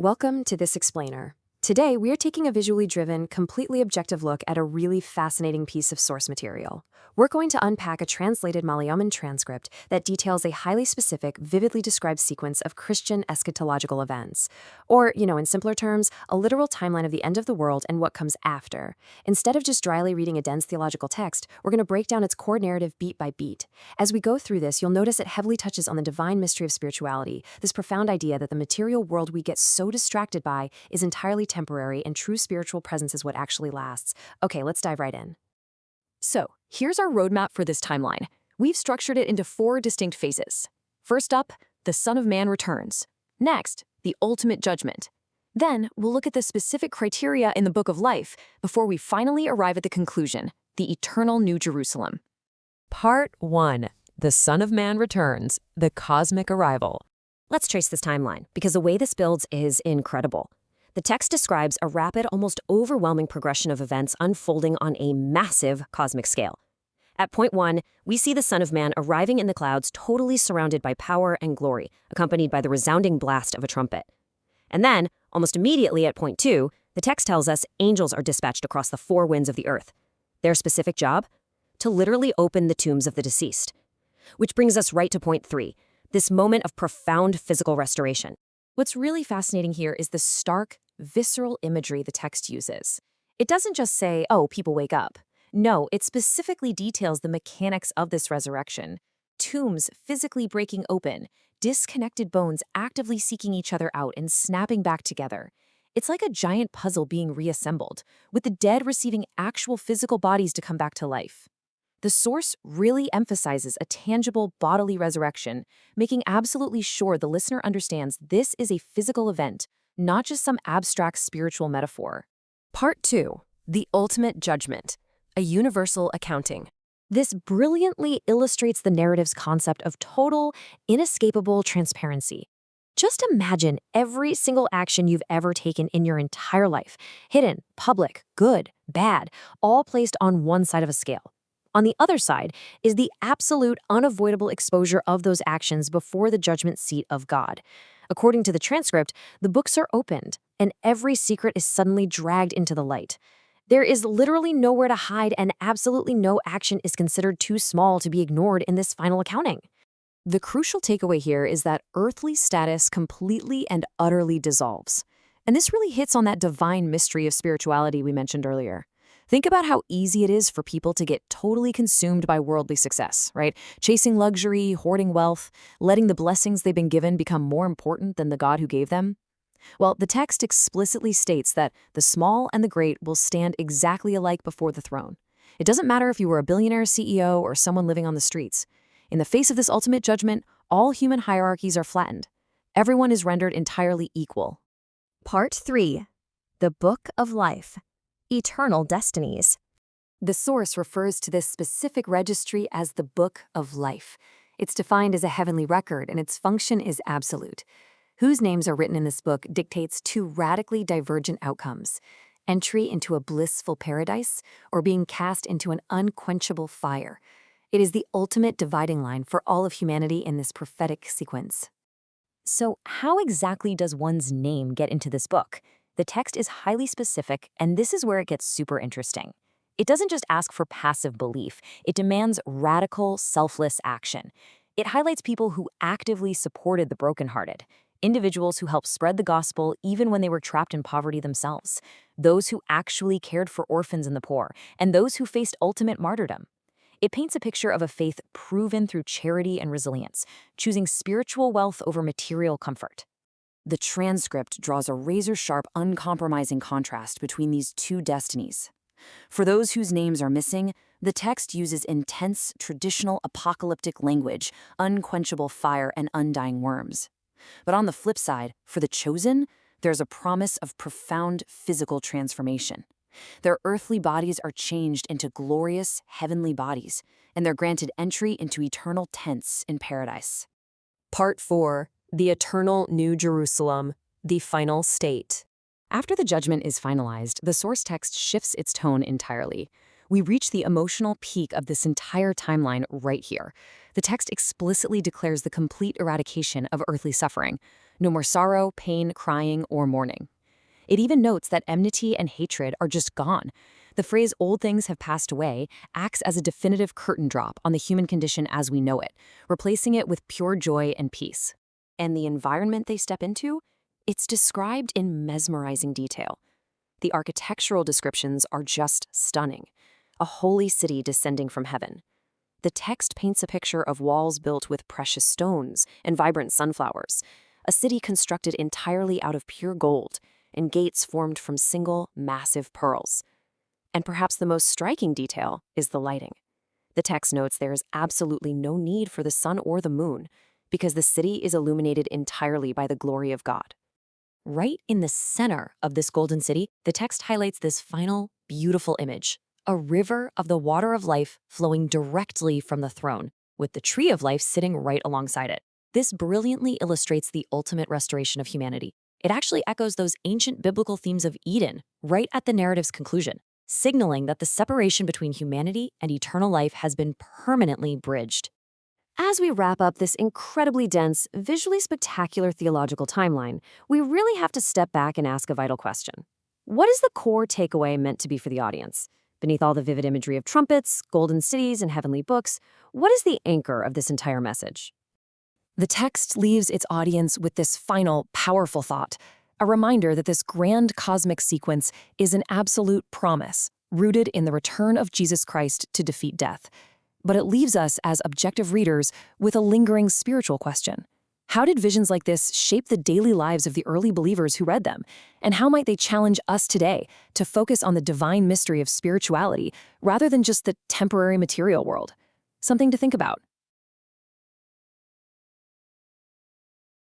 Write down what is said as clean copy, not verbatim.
Welcome to This Explainer. Today, we are taking a visually driven, completely objective look at a really fascinating piece of source material. We're going to unpack a translated Malayalam transcript that details a highly specific, vividly described sequence of Christian eschatological events. Or, in simpler terms, a literal timeline of the end of the world and what comes after. Instead of just dryly reading a dense theological text, we're going to break down its core narrative beat by beat. As we go through this, you'll notice it heavily touches on the divine mystery of spirituality, this profound idea that the material world we get so distracted by is entirely temporary and true spiritual presence is what actually lasts. Okay, let's dive right in. So, here's our roadmap for this timeline. We've structured it into 4 distinct phases. First up, the Son of Man returns. Next, the ultimate judgment. Then, we'll look at the specific criteria in the Book of Life before we finally arrive at the conclusion, the eternal New Jerusalem. Part 1. The Son of Man returns, the cosmic arrival. Let's trace this timeline, because the way this builds is incredible. The text describes a rapid, almost overwhelming progression of events unfolding on a massive cosmic scale. At point 1, we see the Son of Man arriving in the clouds totally surrounded by power and glory, accompanied by the resounding blast of a trumpet. And then, almost immediately at point 2, the text tells us angels are dispatched across the 4 winds of the earth. Their specific job? To literally open the tombs of the deceased. Which brings us right to point 3, this moment of profound physical restoration. What's really fascinating here is the stark, visceral imagery the text uses. It doesn't just say, oh, people wake up. No, it specifically details the mechanics of this resurrection. Tombs physically breaking open, disconnected bones actively seeking each other out and snapping back together. It's like a giant puzzle being reassembled, with the dead receiving actual physical bodies to come back to life. The source really emphasizes a tangible bodily resurrection, making absolutely sure the listener understands this is a physical event, not just some abstract spiritual metaphor. Part 2. The ultimate judgment. A universal accounting. This brilliantly illustrates the narrative's concept of total, inescapable transparency. Just imagine every single action you've ever taken in your entire life, hidden, public, good, bad, all placed on one side of a scale. On the other side is the absolute, unavoidable exposure of those actions before the judgment seat of God. According to the transcript, the books are opened, and every secret is suddenly dragged into the light. There is literally nowhere to hide, and absolutely no action is considered too small to be ignored in this final accounting. The crucial takeaway here is that earthly status completely and utterly dissolves. And this really hits on that divine mystery of spirituality we mentioned earlier. Think about how easy it is for people to get totally consumed by worldly success, right? Chasing luxury, hoarding wealth, letting the blessings they've been given become more important than the God who gave them. Well, the text explicitly states that the small and the great will stand exactly alike before the throne. It doesn't matter if you were a billionaire CEO or someone living on the streets. In the face of this ultimate judgment, all human hierarchies are flattened. Everyone is rendered entirely equal. Part 3. The Book of Life. Eternal Destinies. The source refers to this specific registry as the Book of Life. It's defined as a heavenly record, and its function is absolute. Whose names are written in this book dictates 2 radically divergent outcomes: entry into a blissful paradise or being cast into an unquenchable fire. It is the ultimate dividing line for all of humanity in this prophetic sequence. So, how exactly does one's name get into this book? The text is highly specific, and this is where it gets super interesting. It doesn't just ask for passive belief, it demands radical, selfless action. It highlights people who actively supported the brokenhearted, individuals who helped spread the gospel even when they were trapped in poverty themselves, those who actually cared for orphans and the poor, and those who faced ultimate martyrdom. It paints a picture of a faith proven through charity and resilience, choosing spiritual wealth over material comfort. The transcript draws a razor-sharp, uncompromising contrast between these 2 destinies. For those whose names are missing, the text uses intense, traditional apocalyptic language, unquenchable fire, and undying worms. But on the flip side, for the chosen, there's a promise of profound physical transformation. Their earthly bodies are changed into glorious, heavenly bodies, and they're granted entry into eternal tents in paradise. Part 4. The eternal New Jerusalem, the final state. After the judgment is finalized, the source text shifts its tone entirely. We reach the emotional peak of this entire timeline right here. The text explicitly declares the complete eradication of earthly suffering. No more sorrow, pain, crying, or mourning. It even notes that enmity and hatred are just gone. The phrase "old things have passed away" acts as a definitive curtain drop on the human condition as we know it, replacing it with pure joy and peace. And the environment they step into? It's described in mesmerizing detail. The architectural descriptions are just stunning. A holy city descending from heaven. The text paints a picture of walls built with precious stones and vibrant sunflowers, a city constructed entirely out of pure gold, and gates formed from single, massive pearls. And perhaps the most striking detail is the lighting. The text notes there is absolutely no need for the sun or the moon, because the city is illuminated entirely by the glory of God. Right in the center of this golden city, the text highlights this final, beautiful image. A river of the water of life flowing directly from the throne, with the tree of life sitting right alongside it. This brilliantly illustrates the ultimate restoration of humanity. It actually echoes those ancient biblical themes of Eden right at the narrative's conclusion, signaling that the separation between humanity and eternal life has been permanently bridged. As we wrap up this incredibly dense, visually spectacular theological timeline, we really have to step back and ask a vital question. What is the core takeaway meant to be for the audience? Beneath all the vivid imagery of trumpets, golden cities, and heavenly books, what is the anchor of this entire message? The text leaves its audience with this final, powerful thought, a reminder that this grand cosmic sequence is an absolute promise, rooted in the return of Jesus Christ to defeat death. But it leaves us as objective readers with a lingering spiritual question. How did visions like this shape the daily lives of the early believers who read them? And how might they challenge us today to focus on the divine mystery of spirituality rather than just the temporary material world? Something to think about.